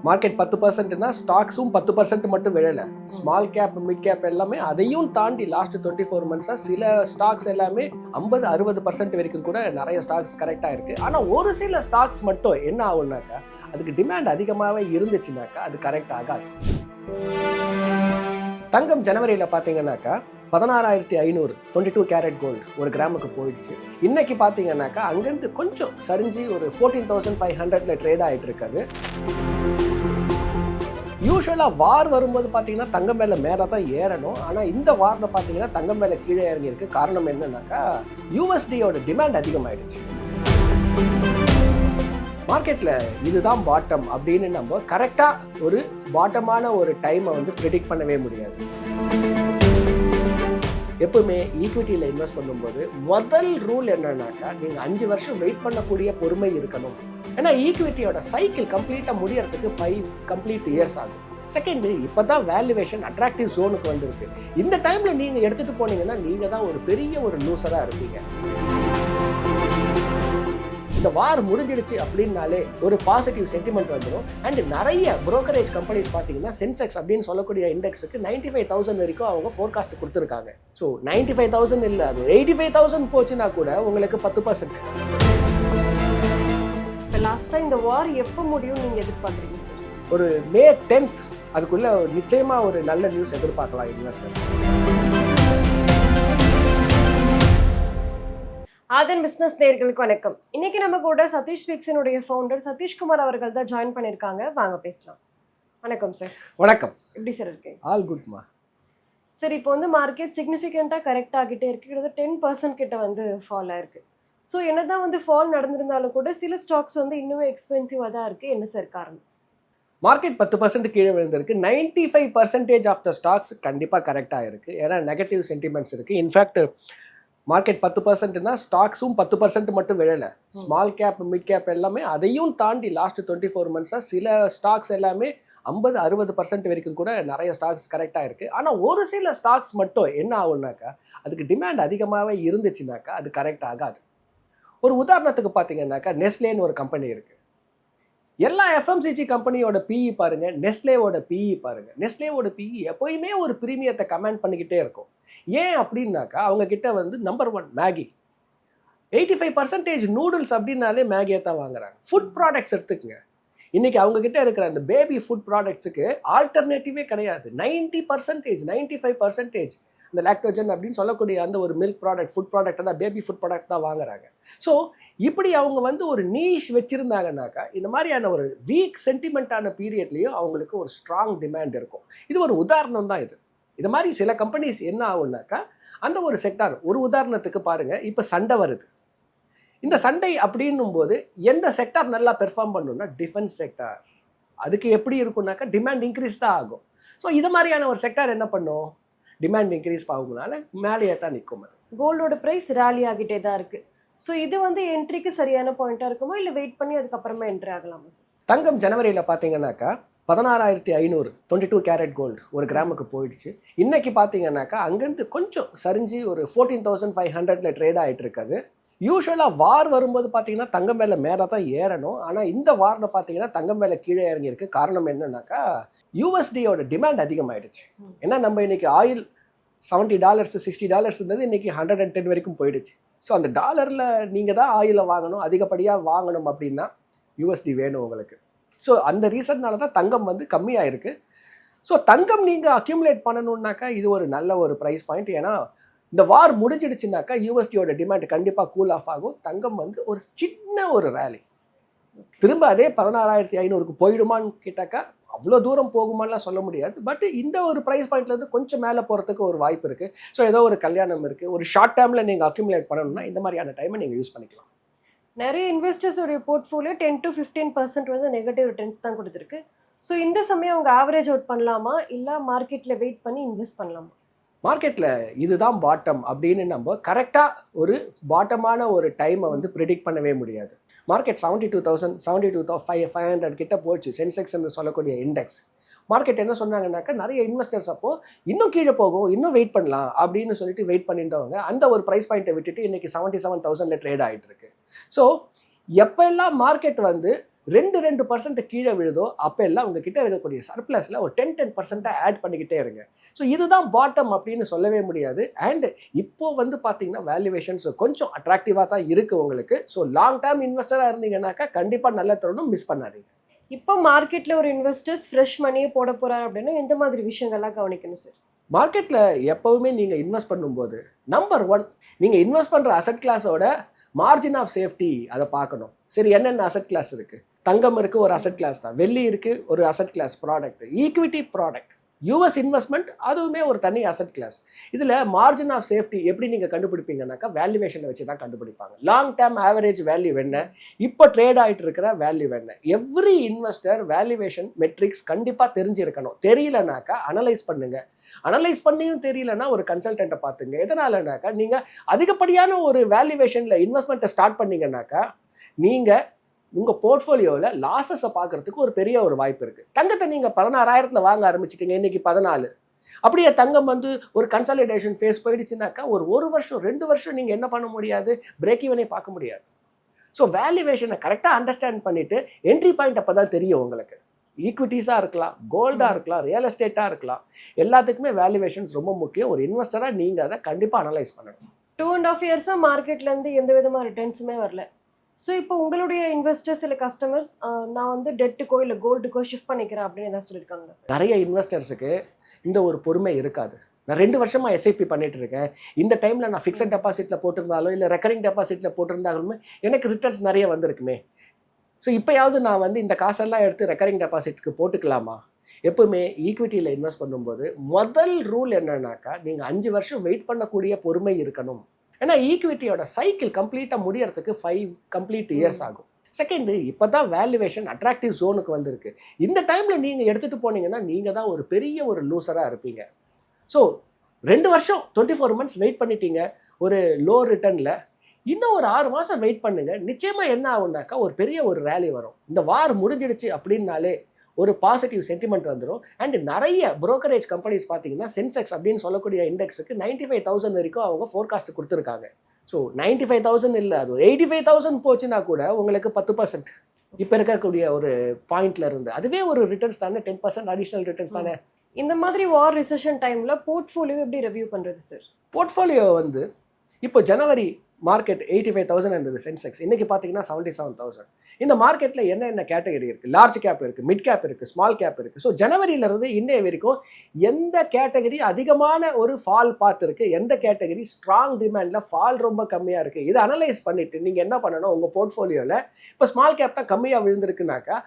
Market 10%னா ஸ்டாக்ஸும் 10% மட்டும் விழலை. Small cap mid cap எல்லாமே அதையும் தாண்டி லாஸ்ட் 24 மந்த்ஸாக சில ஸ்டாக்ஸ் எல்லாமே 50-60% வரைக்கும் கூட நிறைய ஸ்டாக்ஸ் கரெக்டாக இருக்குது. ஆனால் ஒரு சில ஸ்டாக்ஸ் மட்டும் என்ன ஆகும்னாக்கா அதுக்கு டிமாண்ட் அதிகமாகவே இருந்துச்சுனாக்கா அது கரெக்ட் ஆகாது. தங்கம் ஜனவரியில் பார்த்தீங்கன்னாக்கா 16,500 22 கேரட் கோல்டு ஒரு கிராமுக்கு போயிடுச்சு. இன்னைக்கு பார்த்தீங்கன்னாக்கா அங்கேருந்து கொஞ்சம் சரிஞ்சு ஒரு 14,500ல ட்ரேட் ஆகிட்டு இருக்காது. யூஸ்வலாக வார் வரும்போது பார்த்தீங்கன்னா தங்கம் மேலே மேலே தான் ஏறணும். ஆனால் இந்த வாரில் பார்த்தீங்கன்னா தங்கம் மேலே கீழே இறங்கியிருக்கு. காரணம் என்னன்னாக்கா யூஎஸ்டியோட டிமாண்ட் அதிகமாகிடுச்சு. மார்க்கெட்டில் இதுதான் பாட்டம் அப்படின்னு நம்ம கரெக்டாக ஒரு பாட்டமான ஒரு டைமை வந்து ப்ரெடிக்ட் பண்ணவே முடியாது. எப்பவுமே ஈக்விட்டியில் இன்வெஸ்ட் பண்ணும்போது முதல் ரூல் என்னன்னாக்கா நீங்கள் 5 வருஷம் வெயிட் பண்ணக்கூடிய பொறுமை இருக்கணும். ஏன்னா ஈக்விட்டியோட சைக்கிள் கம்ப்ளீட்டாக முடியறதுக்கு 5 கம்ப்ளீட் இயர்ஸ் ஆகும். செகண்ட், இப்போ தான் வேல்யூவேஷன் அட்ராக்டிவ் ஜோனுக்கு வந்துருக்கு. இந்த டைமில் நீங்கள் எடுத்துகிட்டு போனீங்கன்னா நீங்கள் தான் ஒரு பெரிய ஒரு லூசராக இருப்பீங்க. இந்த வார் முடிஞ்சிடுச்சு அப்படின்னாலே ஒரு பாசிட்டிவ் சென்டிமெண்ட் வந்துடும். அண்ட் நிறைய புரோக்கரேஜ் கம்பெனிஸ் பார்த்தீங்கன்னா சென்செக்ஸ் அப்படின்னு சொல்லக்கூடிய இண்டெக்ஸுக்கு 95,000 வரைக்கும் அவங்க ஃபோர்காஸ்ட் கொடுத்துருக்காங்க. ஸோ 95,000 இல்லை, அது 85,000 போச்சுன்னா கூட உங்களுக்கு 10%. லாஸ்ட்டாக இந்த வார் எப்போ முடியும் நீங்கள் எதிர்பார்க்குறீங்க சார்? ஒரு மே 10th அதுக்குள்ளே நிச்சயமாக ஒரு நல்ல நியூஸ் எதிர்பார்க்கலாம் இன்வெஸ்டர்ஸ். ஆதன் பிஸ்னஸ் நேயர்களுக்கு வணக்கம். இன்னைக்கு நம்ம கூட சதீஷ் ஸ்பீக்ஸினுடைய ஃபவுண்டர் சதீஷ்குமார் அவர்கள் தான் ஜாயின் பண்ணியிருக்காங்க. வாங்க பேசலாம். வணக்கம் சார். வணக்கம். எப்படி சார் இருக்கு? ஆல் குட்மா. சார், இப்போ வந்து மார்க்கெட் சிக்னிஃபிகண்ட்டாக கரெக்ட் ஆகிட்டே இருக்கு. கிட்டத்தட்ட 10% கிட்ட வந்து ஃபால் ஆயிருக்கு. ஸோ என்னதான் வந்து ஃபால் நடந்திருந்தாலும் கூட சில ஸ்டாக்ஸ் வந்து இன்னும் எக்ஸ்பென்சிவாக தான் இருக்குது. என்ன சார் காரணம்? மார்க்கெட் 10% கீழே விழுந்திருக்கு. 95% ஆஃப் த ஸ்டாக்ஸ் கண்டிப்பாக கரெக்டாக இருக்குது. ஏன்னா நெகட்டிவ் சென்டிமெண்ட்ஸ் இருக்குது. இன்ஃபேக்ட் மார்க்கெட் 10%னா ஸ்டாக்ஸும் 10% மட்டும் விழலை. ஸ்மால் கேப் மிட் கேப் எல்லாமே அதையும் தாண்டி லாஸ்ட் 24 மந்த்ஸாக சில ஸ்டாக்ஸ் எல்லாமே 50-60% வரைக்கும் கூட நிறைய ஸ்டாக்ஸ் கரெக்டாக இருக்குது. ஆனால் ஒரு சில ஸ்டாக்ஸ் மட்டும் என்ன ஆகும்னாக்கா அதுக்கு டிமாண்ட் அதிகமாகவே இருந்துச்சுனாக்கா அது கரெக்ட் ஆகாது. ஒரு உதாரணத்துக்கு பார்த்தீங்கன்னாக்கா நெஸ்லேன்னு ஒரு கம்பெனி இருக்குது. எல்லா எஃப்எம்சிஜி கம்பெனியோட பிஇ பாருங்கள், நெஸ்லேவோட பிஇ பாருங்கள். நெஸ்லேவோட பிஇ எப்போயுமே ஒரு ப்ரீமியத்தை கமெண்ட் பண்ணிக்கிட்டே இருக்கும். ஏன் அப்படின்னாக்கா அவங்க கிட்ட வந்து நம்பர் 1 மேகி, 85% நூடுல்ஸ் அப்படின்னாலே மேகியை தான் வாங்குறாங்க. ஃபுட் ப்ராடக்ட்ஸ் எடுத்துக்கங்க. இன்றைக்கி அவங்க கிட்ட இருக்கிற அந்த பேபி ஃபுட் ப்ராடக்ட்ஸுக்கு ஆல்டர்னேட்டிவே கிடையாது. 90%, 95% இந்த லாக்டோஜன் அப்படின்னு சொல்லக்கூடிய அந்த ஒரு மில்க் ப்ராடக்ட் ஃபுட் ப்ராடக்ட் தான், பேபி ஃபுட் ப்ராடக்ட் தான் வாங்குறாங்க. ஸோ இப்படி அவங்க வந்து ஒரு நீஷ் வச்சுருந்தாங்கனாக்கா இந்த மாதிரியான ஒரு வீக் சென்டிமெண்ட்டான பீரியட்லேயும் அவங்களுக்கு ஒரு ஸ்ட்ராங் டிமாண்ட் இருக்கும். இது ஒரு உதாரணம் தான். இது மாதிரி சில கம்பெனிஸ் என்ன ஆகும்னாக்கா அந்த ஒரு செக்டார், ஒரு உதாரணத்துக்கு பாருங்கள், இப்போ சண்டை வருது. இந்த சண்டை அப்படின்னும் போது எந்த செக்டார் நல்லா பெர்ஃபார்ம் பண்ணணும்னா டிஃபென்ஸ் செக்டார். அதுக்கு எப்படி இருக்கும்னாக்கா டிமாண்ட் இன்க்ரீஸ் தான் ஆகும். ஸோ இது மாதிரியான ஒரு செக்டார் என்ன பண்ணும், டிமாண்ட் இன்க்ரீஸ் ஆகும்னால மேலேயே தான் நிற்கும். அது கோல்டோட ப்ரைஸ் ராலி ஆகிட்டே தான் இருக்குது. ஸோ இது வந்து என்ட்ரிக்கு சரியான பாயிண்ட்டாக இருக்குமா, இல்லை வெயிட் பண்ணி அதுக்கப்புறமா என்ட்ரி ஆகலாமா சார்? தங்கம் ஜனவரியில் பார்த்தீங்கன்னாக்கா 16,500 22 கேரட் கோல்டு ஒரு கிராமுக்கு போயிடுச்சு. இன்னைக்கு பார்த்தீங்கன்னாக்கா அங்கேருந்து கொஞ்சம் சரிஞ்சு ஒரு 14,500ல ட்ரேட் ஆகிட்டு இருக்காது. யூஸ்வலாக வார் வரும்போது பார்த்தீங்கன்னா தங்கம் மேலே மேலே தான் ஏறணும். ஆனால் இந்த வாரில் பார்த்தீங்கன்னா தங்கம் மேலே கீழே இறங்கியிருக்கு. காரணம் என்னன்னாக்கா யூஎஸ்டியோட டிமாண்ட் அதிகமாகிடுச்சு. ஏன்னா நம்ம இன்றைக்கி ஆயில் $70 $60 இருந்தது, இன்றைக்கி 110 வரைக்கும் போயிடுச்சு. ஸோ அந்த டாலரில் நீங்கள் தான் ஆயிலை வாங்கணும், அதிகப்படியாக வாங்கணும் அப்படின்னா யூஎஸ்டி வேணும் உங்களுக்கு. ஸோ அந்த ரீசன்னால தான் தங்கம் வந்து கம்மியாக. ஸோ தங்கம் நீங்கள் அக்யூமுலேட் பண்ணணுன்னாக்கா இது ஒரு நல்ல ஒரு ப்ரைஸ் பாயிண்ட். ஏன்னா இந்த வார் முடிஞ்சிடுச்சுனாக்கா யூஎஸ்டியோட டிமாண்ட் கண்டிப்பாக கூல் ஆஃப் ஆகும். தங்கம் வந்து ஒரு சின்ன ஒரு ரேலி திரும்ப அதே 16,500க்கு போயிடுமான்னு கேட்டாக்கா அவ்வளோ தூரம் போகுமான்லாம் சொல்ல முடியாது. பட் இந்த ஒரு ப்ரைஸ் பாயிண்ட்லேருந்து கொஞ்சம் மேலே போகிறதுக்கு ஒரு வாய்ப்பு இருக்குது. ஸோ ஏதோ ஒரு கல்யாணம் இருக்குது, ஒரு ஷார்ட் டேர்மில் நீங்கள் அக்யூமுலேட் பண்ணணும்னா இந்த மாதிரியான டைமை நீங்கள் யூஸ் பண்ணிக்கலாம். நிறைய இன்வெஸ்டர்ஸோடைய போர்ட்ஃபோலியோ 10-15% வந்து நெகட்டிவ் ரிட்டர்ன்ஸ் தான் கொடுத்துருக்கு. ஸோ இந்த சமயம் அவங்க ஆவரேஜ் அவுட் பண்ணலாமா, இல்லை மார்க்கெட்டில் வெயிட் பண்ணி இன்வெஸ்ட் பண்ணலாமா? மார்க்கெட்டில் இதுதான் பாட்டம் அப்படின்னு நம்ம கரெக்டாக ஒரு பாட்டமான ஒரு டைமை வந்து ப்ரிடிக்ட் பண்ணவே முடியாது. மார்க்கெட் 72,000 72,500 கிட்ட போச்சு. சென்செக்ஸ் என்று சொல்லக்கூடிய இண்டெக்ஸ் மார்க்கெட் என்ன சொன்னாங்கன்னாக்கா நிறைய இன்வெஸ்டர்ஸ் அப்போ இன்னும் கீழே போகும், இன்னும் வெயிட் பண்ணலாம் அப்படின்னு சொல்லிட்டு வெயிட் பண்ணியிருந்தவங்க அந்த ஒரு ப்ரைஸ் பாயிண்ட்டை விட்டுட்டு இன்னைக்கு 77,000 ட்ரேட் ஆகிட்டு இருக்கு. ஸோ எப்பெல்லாம் மார்க்கெட் வந்து 2% கீழே விழுதோ அப்போ எல்லாம் உங்ககிட்ட இருக்கக்கூடிய சர்ப்ளஸில் ஒரு 10% ஆட் பண்ணிக்கிட்டே இருங்க. ஸோ இதுதான் பாட்டம் அப்படின்னு சொல்லவே முடியாது. அண்ட் இப்போ வந்து பார்த்தீங்கன்னா வேல்யூவேஷன்ஸ் கொஞ்சம் அட்ராக்டிவாக தான் இருக்குது உங்களுக்கு. ஸோ லாங் டேர்ம் இன்வெஸ்டராக இருந்தீங்கன்னாக்கா கண்டிப்பாக நல்ல தருணம், மிஸ் பண்ணாதீங்க. இப்போ மார்க்கெட்ல ஒரு இன்வெஸ்டர்ஸ் ஃப்ரெஷ் மணியை போட போறாரு அப்படின்னா எந்த மாதிரி விஷயங்கள்லாம் கவனிக்கணும் சார்? மார்க்கெட்டில் எப்போவுமே நீங்கள் இன்வெஸ்ட் பண்ணும்போது நம்பர் 1 நீங்கள் இன்வெஸ்ட் பண்ணுற அசெட் கிளாஸோட மார்ஜின் ஆஃப் சேஃப்டி அதை பார்க்கணும். சரி, என்னென்ன அசெட் கிளாஸ் இருக்குது? தங்கம் இருக்குது, ஒரு அசெட் கிளாஸ் தான். வெள்ளி இருக்குது, ஒரு asset class product. Equity product, US investment, அதுவுமே ஒரு தனி அசெட் கிளாஸ். இதில் மார்ஜின் ஆஃப் சேஃப்டி எப்படி நீங்கள் கண்டுபிடிப்பீங்கன்னாக்கா வேல்யூவேஷனை வச்சு தான் கண்டுபிடிப்பாங்க. லாங் டேர்ம் ஆவரேஜ் வேல்யூ என்ன, இப்போ ட்ரேட் ஆகிட்டு இருக்கிற வேல்யூ என்ன. எவ்ரி இன்வெஸ்டர் வேல்யூவேஷன் மெட்ரிக்ஸ் கண்டிப்பாக தெரிஞ்சிருக்கணும். தெரியலனாக்கா அனலைஸ் பண்ணுங்க. அனலைஸ் பண்ணியும் தெரியலன்னா ஒரு கன்சல்டண்ட்டை பார்த்துங்க. எதனாலனாக்கா நீங்கள் அதிகப்படியான ஒரு வேல்யூவேஷனில் இன்வெஸ்ட்மெண்ட்டை ஸ்டார்ட் பண்ணீங்கன்னாக்கா நீங்கள் உங்கள் போர்ட்ஃபோலியோவில் லாஸஸை பார்க்குறதுக்கு ஒரு பெரிய ஒரு வாய்ப்பு இருக்குது. தங்கத்தை நீங்கள் 16,000 வாங்க ஆரம்பிச்சிட்டிங்க, இன்றைக்கி 14. அப்படியே தங்கம் வந்து ஒரு கன்சாலிடேஷன் ஃபேஸ் போயிடுச்சுனாக்கா ஒரு வருஷம் 2 வருஷம் நீங்கள் என்ன பண்ண முடியாது, பிரேக் ஈவனே பார்க்க முடியாது. ஸோ வேல்யூவேஷனை கரெக்டாக அண்டர்ஸ்டாண்ட் பண்ணிவிட்டு என்ட்ரி பாயிண்ட் அப்போ தான் தெரியும் உங்களுக்கு. ஈக்விட்டிஸாக இருக்கலாம், கோல்டாக இருக்கலாம், ரியல் எஸ்டேட்டாக இருக்கலாம், எல்லாத்துக்குமே வேல்யூவேஷன்ஸ் ரொம்ப முக்கியம். ஒரு இன்வெஸ்டராக நீங்கள் அதை கண்டிப்பாக அனலைஸ் பண்ணணும். 2.5 இயர்ஸாக மார்க்கெட்லேருந்து எந்த விதமாக ரிட்டர்ன்ஸுமே வரல. ஸோ இப்போ உங்களுடைய இன்வெஸ்டர்ஸ் இல்லை கஸ்டமர்ஸ் நான் வந்து டெட்டுக்கோ இல்லை கோல்டுக்கோ ஷிஃப்ட் பண்ணிக்கிறேன் அப்படின்னு ஏதாவது சொல்லியிருக்காங்களா சார்? நிறைய இன்வெஸ்டர்ஸுக்கு இந்த ஒரு பொறுமை இருக்காது. நான் 2 வருஷமாக எஸ்ஐபி பண்ணிட்டு இருக்கேன். இந்த டைமில் நான் ஃபிக்ஸட் டெபாசிட்டில் போட்டிருந்தாலும் இல்லை ரெக்கரிங் டெபாசிட்டில் போட்டிருந்தாலுமே எனக்கு ரிட்டர்ன்ஸ் நிறைய வந்திருக்குமே. ஸோ இப்போயாவது நான் வந்து இந்த காசெல்லாம் எடுத்து ரெக்கரிங் டெபாசிட்டுக்கு போட்டுக்கலாமா? எப்பவுமே ஈக்விட்டியில் இன்வெஸ்ட் பண்ணும்போது முதல் ரூல் என்னன்னாக்கா நீங்கள் 5 வருஷம் வெயிட் பண்ணக்கூடிய பொறுமை இருக்கணும். ஏன்னா ஈக்விட்டியோட சைக்கிள் கம்ப்ளீட்டாக முடியறதுக்கு 5 கம்ப்ளீட் இயர்ஸ் ஆகும். செகண்டு, இப்போ தான் வேல்யூவேஷன் அட்ராக்டிவ் ஜோனுக்கு வந்திருக்கு. இந்த டைமில் நீங்கள் எடுத்துகிட்டு போனீங்கன்னா நீங்கள் தான் ஒரு பெரிய ஒரு லூசராக இருப்பீங்க. ஸோ 2 வருஷம் 24 months வெயிட் பண்ணிட்டீங்க ஒரு லோ ரிட்டர்னில். இன்னும் ஒரு 6 மாதம் வெயிட் பண்ணுங்க. நிச்சயமாக என்ன ஆகுனாக்கா ஒரு பெரிய ஒரு ரேலி வரும். இந்த வார் முடிஞ்சிடுச்சு அப்படின்னாலே ஒரு பாசிட்டிவ் சென்டிமெண்ட் வந்துடும். அண்ட் நிறைய புரோக்கரேஜ் கம்பெனிஸ் பார்த்தீங்கன்னா சென்செக்ஸ் அப்படின்னு சொல்லக்கூடிய இண்டெக்ஸுக்கு 95,000 வரைக்கும் அவங்க ஃபோர்காஸ்ட் கொடுத்துருக்காங்க. ஸோ 95,000 இல்லை, அது 85,000 போச்சுன்னா கூட உங்களுக்கு 10% இப்போ இருக்கக்கூடிய ஒரு பாயிண்ட்ல இருந்து அதுவே ஒரு ரிட்டர்ன்ஸ் தானே, 10% அடிஷனல் ரிட்டர்ன்ஸ் தானே. இந்த மாதிரி வார் ரிசெஷன் டைமில் போர்ட்ஃபோலியோ எப்படி ரிவ்யூ பண்ணுறது சார்? போர்ட்ஃபோலியோ வந்து இப்போ ஜனவரி மார்க்கெட் 85,000 இருந்தது சென்செக்ஸ், இன்னைக்கு பார்த்தீங்கன்னா 77,000. இந்த மார்க்கெட்டில் என்ன கேட்டகரி இருக்குது? லார்ஜ் கேப் இருக்குது, மிட் கேப் இருக்குது, ஸ்மால் கேப் இருக்குது. ஸோ ஜனவரியிலேருந்து இன்னைய வரைக்கும் எந்த கேட்டகரி அதிகமான ஒரு ஃபால் பார்த்துருக்கு, எந்த கேட்டகரி ஸ்ட்ராங் டிமாண்டில் ஃபால் ரொம்ப கம்மியாக இருக்குது, இதை அனலைஸ் பண்ணிவிட்டு நீங்கள் என்ன பண்ணணும், உங்கள் போர்ட்ஃபோலியோவில் இப்போ ஸ்மால் கேப் தான் கம்மியாக விழுந்திருக்குனாக்கா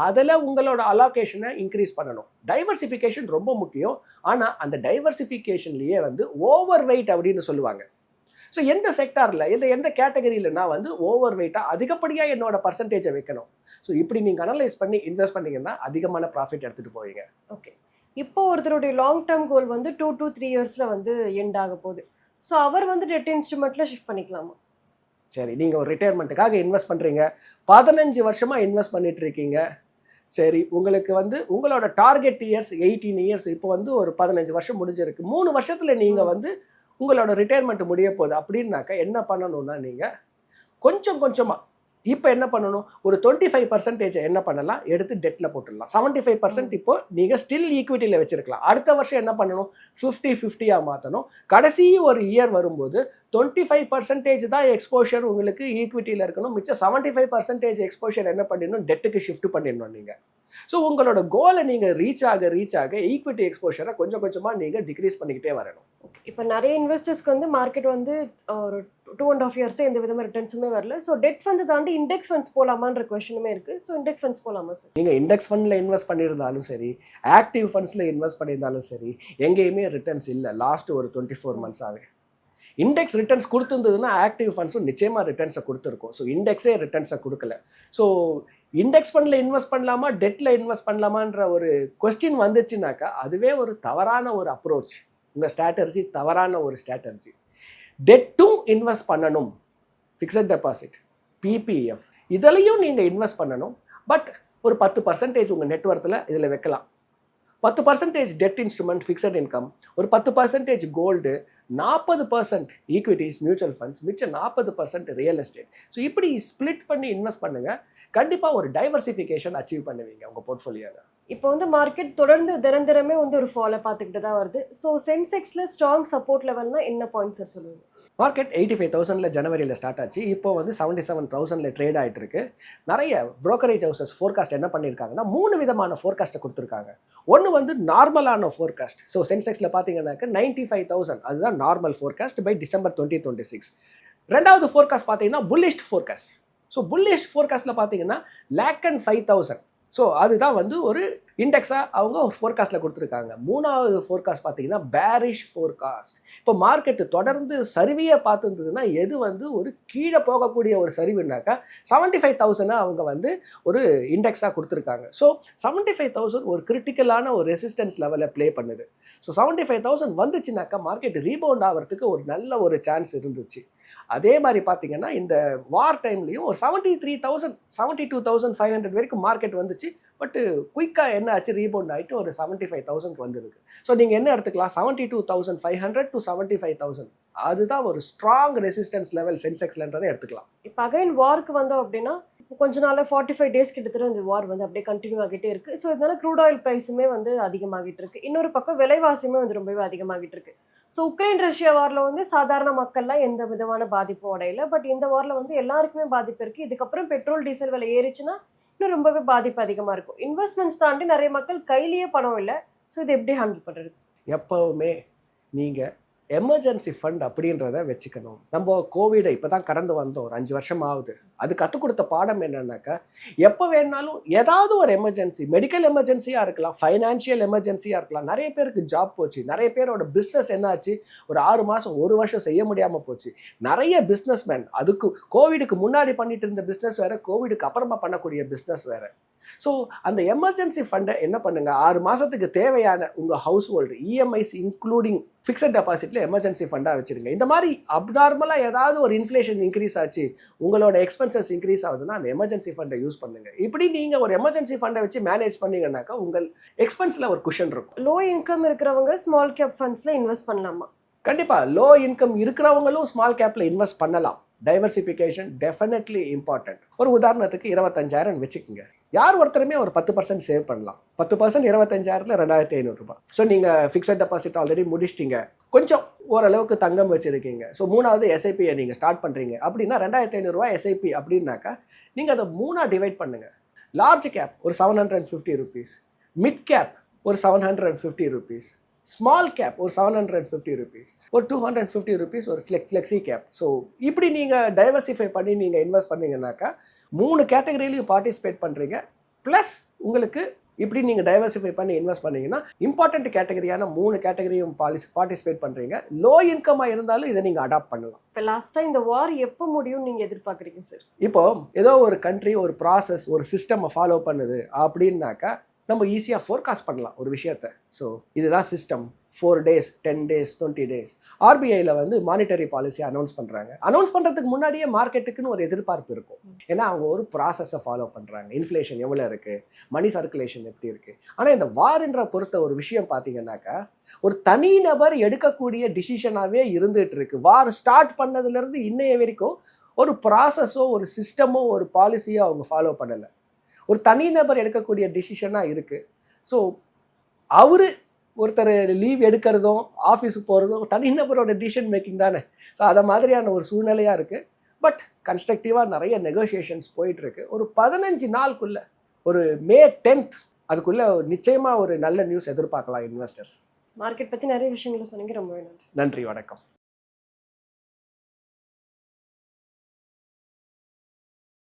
அதில் உங்களோட அலோகேஷனை இன்க்ரீஸ் பண்ணணும். டைவர்சிஃபிகேஷன் ரொம்ப முக்கியம். ஆனால் அந்த டைவர்சிஃபிகேஷன்லேயே வந்து ஓவர் வெயிட் அப்படின்னு சொல்லுவாங்க. ஸோ எந்த செக்டாரில் இல்லை எந்த கேட்டகரியில் நான் வந்து ஓவர் வெயிட்டாக அதிகப்படியாக என்னோட பர்சன்டேஜை வைக்கணும். ஸோ இப்படி நீங்கள் அனலைஸ் பண்ணி இன்வெஸ்ட் பண்ணிங்கன்னா அதிகமான ப்ராஃபிட் எடுத்துகிட்டு போவீங்க. ஓகே, இப்போ ஒருத்தருடைய லாங் டேர்ம் கோல் வந்து 2 to 3 இயர்ஸில் வந்து எண்ட் ஆக போகுது. ஸோ அவர் வந்து டெட் இன்ஸ்ட்ருமெண்ட்டில் ஷிஃப்ட் பண்ணிக்கலாமா? சரி, நீங்கள் ஒரு ரிட்டையர்மெண்ட்டுக்காக இன்வெஸ்ட் பண்ணுறீங்க, 15 வருஷமாக இன்வெஸ்ட் பண்ணிட்டு இருக்கீங்க. சரி, உங்களுக்கு வந்து உங்களோட டார்கெட் இயர்ஸ் 18 இயர்ஸ், இப்போ வந்து ஒரு 15 வருஷம் முடிஞ்சிருக்கு. 3 வருஷத்தில் நீங்கள் வந்து உங்களோட ரிட்டையர்மெண்ட் முடிய போகுது அப்படின்னாக்கா என்ன பண்ணணும்னா நீங்கள் கொஞ்சம் கொஞ்சமாக இப்போ என்ன பண்ணணும், ஒரு 25% என்ன பண்ணலாம், எடுத்து டெட்டில் போட்டுடலாம். 75% இப்போ நீங்கள் ஸ்டில் ஈக்விட்டியில் வச்சுருக்கலாம். அடுத்த வருஷம் என்ன பண்ணணும், 50-50 மாற்றணும். கடைசி ஒரு இயர் வரும்போது 25% தான் எக்ஸ்போஷர் உங்களுக்கு ஈக்விட்டியில் இருக்கணும். மிச்சம் 75% எக்ஸ்போஷர் என்ன பண்ணிடணும், டெட்டுக்கு ஷிஃப்ட் பண்ணிடணும் நீங்கள். ஸோ உங்களோட கோலை நீங்கள் ரீச் ஆக ஈக்விட்டி எக்ஸ்போஷரை கொஞ்சம் கொஞ்சமாக நீங்கள் டிக்ரீஸ் பண்ணிக்கிட்டே வரணும். ஓகே, இப்போ நிறைய இன்வெஸ்டர்ஸ்க்கு வந்து மார்க்கெட் வந்து ஒரு 2.5 இயர்ஸே எந்த விதமாக ரிட்டர்ன்ஸுமே வரல. ஸோ டெட் ஃபண்ட்ஸ் தாண்டி இண்டெக்ஸ் ஃபண்ட்ஸ் போகலாமான்ற கொஸ்டினுமே இருக்குது. ஸோ இண்டெக்ஸ் ஃபண்ட்ஸ் போகலாமா சார்? நீங்கள் இண்டெக்ஸ் ஃபண்டில் இன்வெஸ்ட் பண்ணியிருந்தாலும் சரி, ஆக்டிவ் ஃபண்ட்ஸில் இன்வெஸ்ட் பண்ணியிருந்தாலும் சரி, எங்கேயுமே ரிட்டர்ன்ஸ் இல்லை லாஸ்ட் ஒரு 24 months-ஆகவே. இண்டெக்ஸ் ரிட்டர்ன்ஸ் கொடுத்துருந்ததுன்னா ஆக்டிவ் ஃபண்ட்ஸும் நிச்சயமாக ரிட்டர்ன்ஸை கொடுத்துருக்கும். ஸோ இண்டெக்ஸே ரிட்டர்ன்ஸை கொடுக்கல. ஸோ இண்டெக்ஸ் ஃபண்டில் இன்வெஸ்ட் பண்ணலாமா, டெட்டில் இன்வெஸ்ட் பண்ணலாமான்ற ஒரு கொஸ்டின் வந்துச்சுனாக்கா அதுவே ஒரு தவறான ஒரு அப்ரோச். உங்கள் ஸ்ட்ராட்டர்ஜி தவறான ஒரு ஸ்ட்ராட்டர்ஜி. டெட்டும் இன்வெஸ்ட் பண்ணணும், ஃபிக்ஸட் டெபாசிட், பிபிஎஃப் இதிலையும் நீங்கள் இன்வெஸ்ட் பண்ணணும். பட் ஒரு 10% உங்கள் நெட்வொர்த்தில் இதில் வைக்கலாம். 10% டெட் இன்ஸ்ட்ருமெண்ட் ஃபிக்ஸட் இன்கம், ஒரு 10% கோல்டு, 40% ஈக்விட்டிஸ் மியூச்சுவல் ஃபண்ட்ஸ், மிச்சம் 40% ரியல் எஸ்டேட். ஸோ இப்படி ஸ்பிளிட் பண்ணி இன்வெஸ்ட் பண்ணுங்க. கண்டிப்பாக ஒரு டைவர்சிஃபிகேஷன் அச்சீவ் பண்ணுவீங்க உங்கள் போர்ட்ஃபோலியோவில். இப்போ வந்து மார்க்கெட் தொடர்ந்து தினமே வந்து ஒரு ஃபாலோ பார்த்துக்கிட்டு தான் வருது. ஸோ சென்செக்ஸில் ஸ்ட்ராங் சப்போர்ட் லெவல்னா என்ன பாயிண்ட் சார் சொல்லுங்கள்? மார்க்கெட் 85,000 ஜனவரியில் ஸ்டார்ட் ஆச்சு. இப்போ வந்து 77,000 ட்ரேட் ஆகிட்டு இருக்கு. நிறைய brokerage ஹவுசஸ் ஃபோர்காஸ்ட் என்ன பண்ணியிருக்காங்கன்னா 3 விதமான ஃபோர்காஸ்ட்டை கொடுத்துருக்காங்க. ஒன்று வந்து நார்மலான ஃபோர்காஸ்ட். ஸோ சென்செக்ஸில் பார்த்தீங்கன்னாக்க 95,000 அதுதான் நார்மல் ஃபோர்காஸ்ட் பை டிசம்பர் 2026. ரெண்டாவது ஃபோர்காஸ்ட் பார்த்தீங்கன்னா புல்லிஷ் ஃபோர்காஸ்ட். ஸோ புல்லிஷ் ஃபோர்காஸ்ட்டில் பார்த்தீங்கன்னா 105,000. ஸோ அதுதான் வந்து ஒரு இண்டெக்ஸாக அவங்க ஒரு ஃபோர்காஸ்ட்டில் கொடுத்துருக்காங்க. மூணாவது ஃபோர்காஸ்ட் பார்த்தீங்கன்னா பேரிஷ் ஃபோர்காஸ்ட். இப்போ மார்க்கெட்டு தொடர்ந்து சரிவியை பார்த்துருந்ததுன்னா எது வந்து ஒரு கீழே போகக்கூடிய ஒரு சரிவுனாக்கா 75,000 அவங்க வந்து ஒரு இண்டெக்ஸாக கொடுத்துருக்காங்க. ஸோ 75,000 ஒரு கிரிட்டிக்கலான ஒரு ரெசிஸ்டன்ஸ் லெவலில் ப்ளே பண்ணுது. ஸோ 75,000 வந்துச்சுனாக்கா மார்க்கெட் ரீபவுண்ட் ஆகிறதுக்கு ஒரு நல்ல ஒரு சான்ஸ் இருந்துச்சு. அதே மாதிரி பார்த்தீங்கன்னா இந்த வார் டைம்லையும் ஒரு 73,000 72,500 வரைக்கும் மார்க்கெட் வந்துச்சு. பட்டு குயிக்காக என்ன ஆச்சு, ரீபவுண்ட் ஆகிட்டு ஒரு 75,000க்கு வந்துருக்கு. ஸோ நீங்கள் என்ன எடுத்துக்கலாம், 72,500 to 75,000 அதுதான் ஒரு ஸ்ட்ராங் ரெசிஸ்டன்ஸ் லெவல் சென்செக்ஸ்லன்றதை எடுத்துக்கலாம். இப்போ அகைன் வார்க்கு வந்தோம் அப்படின்னா கொஞ்ச நாள் 45 டேஸ் கிட்டத்தட்ட இந்த வார் வந்து அப்படியே கண்டினியூ ஆகிட்டே இருக்கு. ஸோ இதனால க்ரூட் ஆயில் ப்ரைஸுமே வந்து அதிகமாகிட்டு இருக்கு. இன்னொரு பக்கம் விலைவாசியுமே வந்து ரொம்பவே அதிகமாகிட்டு இருக்கு. ஸோ உக்ரைன் ரஷ்யா வாரில் வந்து சாதாரண மக்கள்லாம் எந்த விதமான பாதிப்பும் அடையல. பட் இந்த வாரில் வந்து எல்லாருக்குமே பாதிப்பு இருக்குது. இதுக்கப்புறம் பெட்ரோல் டீசல் விலை ஏறிச்சுன்னா இன்னும் ரொம்பவே பாதிப்பு அதிகமாக இருக்கும். இன்வெஸ்ட்மெண்ட்ஸ் தாண்டி நிறைய மக்கள் கையிலேயே பணம் இல்லை. ஸோ இதை எப்படி ஹேண்டில் பண்ணுறது? எப்போவுமே நீங்கள் எமர்ஜென்சி ஃபண்ட் அப்படின்றத வச்சுக்கணும். நம்ம கோவிடை இப்போ தான் கடந்து வந்தோம், ஒரு 5 வருஷம் ஆகுது. அது கற்றுக் கொடுத்த பாடம் என்னன்னாக்கா, எப்போ வேணாலும் ஏதாவது ஒரு எமர்ஜென்சி, மெடிக்கல் எமர்ஜென்சியாக இருக்கலாம், ஃபைனான்ஷியல் எமர்ஜென்சியாக இருக்கலாம். நிறைய பேருக்கு ஜாப் போச்சு, நிறைய பேரோட பிஸ்னஸ் என்னாச்சு, ஒரு 6 மாதம் 1 வருஷம் செய்ய முடியாமல் போச்சு. நிறைய பிஸ்னஸ்மேன் அதுக்கு கோவிடுக்கு முன்னாடி பண்ணிட்டு இருந்த பிஸ்னஸ் வேறு, கோவிடுக்கு அப்புறமா பண்ணக்கூடிய பிஸ்னஸ் வேறு. ஸோ அந்த எமர்ஜென்சி ஃபண்டை என்ன பண்ணுங்கள், 6 மாதத்துக்கு தேவையான உங்கள் household EMIs including fixed டெபாசிட்டில் எமர்ஜென்சி ஃபண்டாக வச்சுருங்க. இந்த மாதிரி அப்நார்மலாக ஏதாவது ஒரு இன்ஃப்ளேஷன் இன்க்ரீஸ் ஆச்சு, உங்களோட எக்ஸ்பென்சஸ் இன்க்ரீஸ் ஆகுதுன்னா அந்த எமர்ஜென்சி ஃபண்டை யூஸ் பண்ணுங்கள். இப்படி நீங்கள் ஒரு எமர்ஜென்சி ஃபண்டை வச்சு மேனேஜ் பண்ணிங்கன்னாக்கா உங்கள் எக்ஸ்பென்ஸில் ஒரு குஷன் இருக்கும். லோ இன்கம் இருக்கிறவங்க ஸ்மால் கேப் ஃபண்ட்ஸில் இன்வெஸ்ட் பண்ணலாமா? கண்டிப்பாக லோ இன்கம் இருக்கிறவங்களும் ஸ்மால் கேப்பில் இன்வெஸ்ட் பண்ணலாம். Diversification definitely important. ஒரு உதாரணத்துக்கு 25,000 வச்சுக்கோங்க. யார் ஒருத்தருமே ஒரு 10% சேவ் பண்ணலாம். 10% 25,000 2,500 ரூபாய். ஸோ நீங்கள் ஃபிக்ஸட் டெபாசிட் ஆல்ரெடி முடிச்சிட்டிங்க, கொஞ்சம் ஓரளவுக்கு தங்கம் வச்சுருக்கீங்க. ஸோ 3வது எஸ்ஐபியை நீங்கள் ஸ்டார்ட் பண்ணுறீங்க அப்படின்னா 2,500 ரூபாய் எஸ்ஐபி அப்படின்னாக்கா நீங்கள் அதை 3ஆக டிவைட் பண்ணுங்கள். லார்ஜ் கேப் ஒரு 750 rupees, மிட் கேப் ஒரு 750 rupees, ஸ்மால் கேப் ஒரு 750 rupees, ஒரு 250 rupees ஒரு ஃப்ளெக்ஸி கேப். ஸோ இப்படி நீங்கள் டைவர்சிஃபை பண்ணி நீங்கள் இன்வெஸ்ட் பண்ணீங்கன்னாக்கா 3 கேட்டகரியிலையும் பார்ட்டிசிபேட் பண்ணுறீங்க. ப்ளஸ் உங்களுக்கு இப்படி நீங்கள் டைவர்சிஃபை பண்ணி இன்வெஸ்ட் பண்ணீங்கன்னா இம்பார்ட்டன்ட் கேட்டகரியான 3 கேட்டகரியும் பார்ட்டிசிபேட் பண்ணுறீங்க. லோ இன்கமாக இருந்தாலும் இதை நீங்கள் அடாப்ட் பண்ணலாம். இப்போ லாஸ்ட்டாக இந்த வார் எப்போ முடியும்னு நீங்கள் எதிர்பார்க்குறீங்க சார்? இப்போ ஏதோ ஒரு கண்ட்ரி ஒரு ப்ராசஸ் ஒரு சிஸ்டமை ஃபாலோ பண்ணுது அப்படின்னாக்கா நம்ம ஈஸியாக ஃபோர்காஸ்ட் பண்ணலாம் ஒரு விஷயத்தை. ஸோ இதுதான் சிஸ்டம், 4 days 10 days 20 days. ஆர்பிஐயில் வந்து மானிட்டரி பாலிசி அனௌன்ஸ் பண்ணுறாங்க. அனௌன்ஸ் பண்ணுறதுக்கு முன்னாடியே மார்க்கெட்டுக்குன்னு ஒரு எதிர்பார்ப்பு இருக்கும். ஏன்னா அவங்க ஒரு ப்ராசஸை ஃபாலோ பண்ணுறாங்க. இன்ஃப்ளேஷன் எவ்வளோ இருக்குது, மணி சர்க்குலேஷன் எப்படி இருக்குது. ஆனால் இந்த வார்ன்ற பொறுத்த ஒரு விஷயம் பார்த்தீங்கன்னாக்கா ஒரு தனிநபர் எடுக்கக்கூடிய டிசிஷனாகவே இருந்துகிட்டு இருக்கு. வார் ஸ்டார்ட் பண்ணதுலேருந்து இன்னைய வரைக்கும் ஒரு ப்ராசஸோ ஒரு சிஸ்டமோ ஒரு பாலிசியோ அவங்க ஃபாலோ பண்ணலை. ஒரு தனிநபர் எடுக்கக்கூடிய டிசிஷனாக இருக்குது. ஸோ அவர் ஒருத்தர் லீவ் எடுக்கிறதும் ஆஃபீஸுக்கு போகிறதும் தனிநபரோட டிசிஷன் மேக்கிங் தானே. ஸோ அதை மாதிரியான ஒரு சூழ்நிலையாக இருக்குது. பட் கன்ஸ்ட்ரக்டிவாக நிறைய நெகோசியேஷன்ஸ் போயிட்டுருக்கு. ஒரு 15 நாளுக்குள்ளே, ஒரு May 10th அதுக்குள்ளே நிச்சயமாக ஒரு நல்ல நியூஸ் எதிர்பார்க்கலாம் இன்வெஸ்டர்ஸ். மார்க்கெட் பற்றி நிறைய விஷயங்களை சொன்னீங்க. ரொம்ப நன்றி. நன்றி, வணக்கம்.